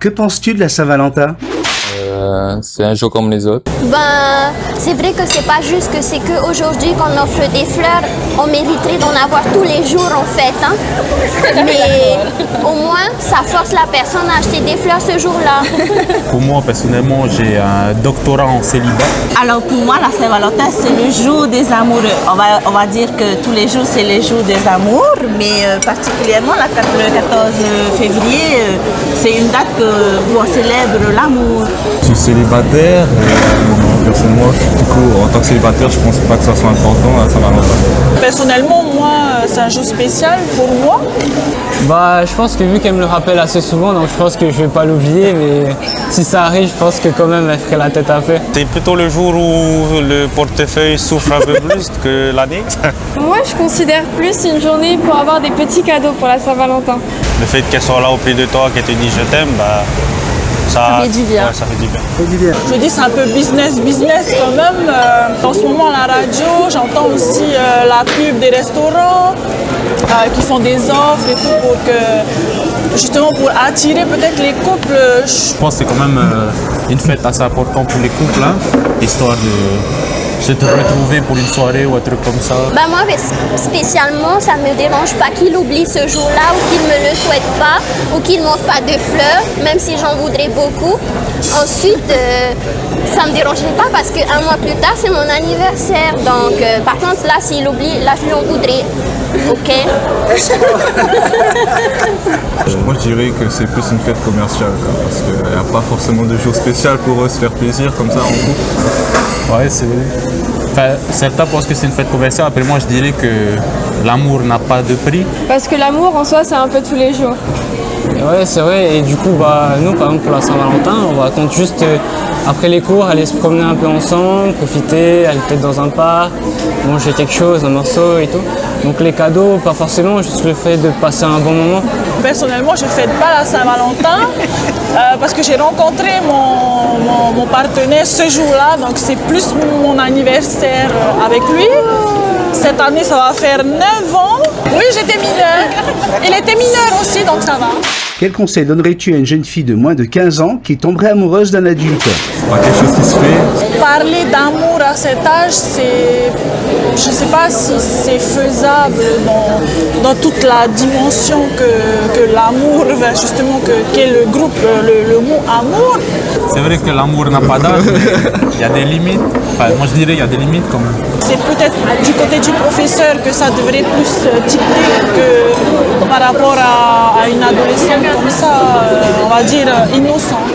Que penses-tu de la Saint-Valentin? C'est un jour comme les autres. Ben, c'est vrai que c'est pas juste que c'est qu'aujourd'hui qu'on offre des fleurs, on mériterait d'en avoir tous les jours en fait. Hein? Mais au moins, ça force la personne à acheter des fleurs ce jour-là. Pour moi, personnellement, j'ai un doctorat en célibat. Alors pour moi, la Saint-Valentin, c'est le jour des amoureux. On va dire que tous les jours, c'est le jour des amours, mais particulièrement le 14 février, c'est une date où on célèbre l'amour. Je suis célibataire, personnellement, du coup, en tant que célibataire, je pense pas que ça soit important à Saint-Valentin. Personnellement, moi, c'est un jour spécial pour moi. Bah, je pense que vu qu'elle me le rappelle assez souvent, donc je pense que je vais pas l'oublier, mais si ça arrive, je pense que quand même elle ferait la tête à fait. C'est plutôt le jour où le portefeuille souffre un peu plus que l'année. Moi, je considère plus une journée pour avoir des petits cadeaux pour la Saint-Valentin. Le fait qu'elle soit là au pied de toi, qu'elle te dise je t'aime, bah, ça fait du bien. Ouais, ça fait du bien. Je dis c'est un peu business quand même. En ce moment à la radio, j'entends aussi la pub des restaurants qui font des offres et tout pour que, justement pour attirer peut-être les couples. Je pense que c'est quand même une fête assez importante pour les couples, hein, histoire de se retrouver pour une soirée ou un truc comme ça. Ben moi, spécialement, ça ne me dérange pas qu'il oublie ce jour-là ou qu'il ne me le souhaite pas ou qu'il ne m'offre pas de fleurs, même si j'en voudrais beaucoup. Ensuite, ça ne me dérangerait pas parce qu'un mois plus tard, c'est mon anniversaire. Donc, par contre, là, s'il oublie, là, je lui en voudrais. Ok. Moi, je dirais que c'est plus une fête commerciale, quoi, parce qu'il n'y a pas forcément de jour spécial pour eux se faire plaisir comme ça en couple. Ouais, c'est vrai. Enfin, certains pensent que c'est une fête commerciale. Après, moi, je dirais que l'amour n'a pas de prix. Parce que l'amour, en soi, c'est un peu tous les jours. Ouais, c'est vrai, et du coup, bah, nous, par exemple, pour la Saint-Valentin, on va compte juste, après les cours, aller se promener un peu ensemble, profiter, aller peut-être dans un parc, manger quelque chose, un morceau et tout. Donc les cadeaux, pas forcément, juste le fait de passer un bon moment. Personnellement, je ne fête pas la Saint-Valentin parce que j'ai rencontré mon partenaire ce jour-là, donc c'est plus mon anniversaire avec lui. Cette année, ça va faire 9 ans. Oui, j'étais mineure. Il était mineur aussi, donc ça va. Quel conseil donnerais-tu à une jeune fille de moins de 15 ans qui tomberait amoureuse d'un adulte? C'est pas quelque chose qui se fait. Parler d'amour à cet âge, je ne sais pas si c'est faisable dans toute la dimension que l'amour, justement, qu'est le groupe, le mot amour. C'est vrai que l'amour n'a pas d'âge, mais il y a des limites. Enfin, moi, je dirais qu'il y a des limites quand même. C'est peut-être du côté du professeur que ça devrait plus dicter que par rapport à une adolescente comme ça, on va dire innocente.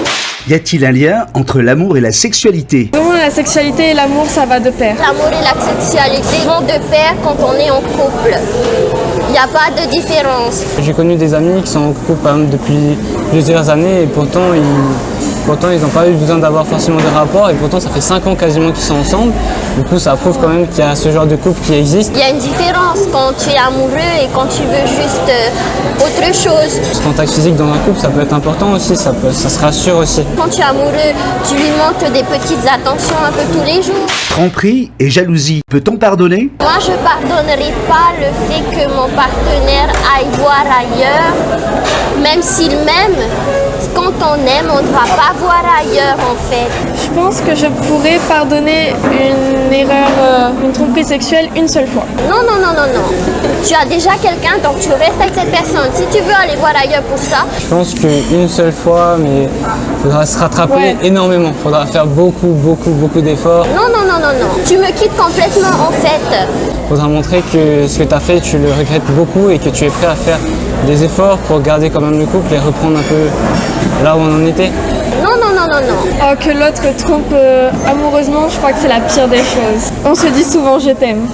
Y a-t-il un lien entre l'amour et la sexualité? Pour moi, la sexualité et l'amour, ça va de pair. L'amour et la sexualité vont de pair quand on est en couple. Il n'y a pas de différence. J'ai connu des amis qui sont en couple par exemple, depuis plusieurs années et pourtant ils n'ont pas eu besoin d'avoir forcément de rapport et pourtant ça fait 5 ans quasiment qu'ils sont ensemble. Du coup ça prouve quand même qu'il y a ce genre de couple qui existe. Il y a une différence quand tu es amoureux et quand tu veux juste autre chose. Le contact physique dans un couple ça peut être important aussi, ça se rassure aussi. Quand tu es amoureux, tu lui montres des petites attentions un peu tous les jours. Tromperie et jalousie, peut-on pardonner? Moi, je ne pardonnerai pas le fait que mon partenaire aille voir ailleurs, même s'il m'aime. Quand on aime, on ne va pas voir ailleurs en fait. Je pense que je pourrais pardonner une erreur, une tromperie sexuelle une seule fois. Non. Tu as déjà quelqu'un, donc tu restes avec cette personne. Si tu veux aller voir ailleurs pour ça. Je pense qu'une seule fois, mais il faudra se rattraper énormément. Il faudra faire beaucoup d'efforts. Non. Tu me quittes complètement en fait. Il faudra montrer que ce que tu as fait, tu le regrettes beaucoup et que tu es prêt à faire des efforts pour garder quand même le couple et reprendre un peu là où on en était. Non. Oh, que l'autre trompe amoureusement, je crois que c'est la pire des choses. On se dit souvent je t'aime.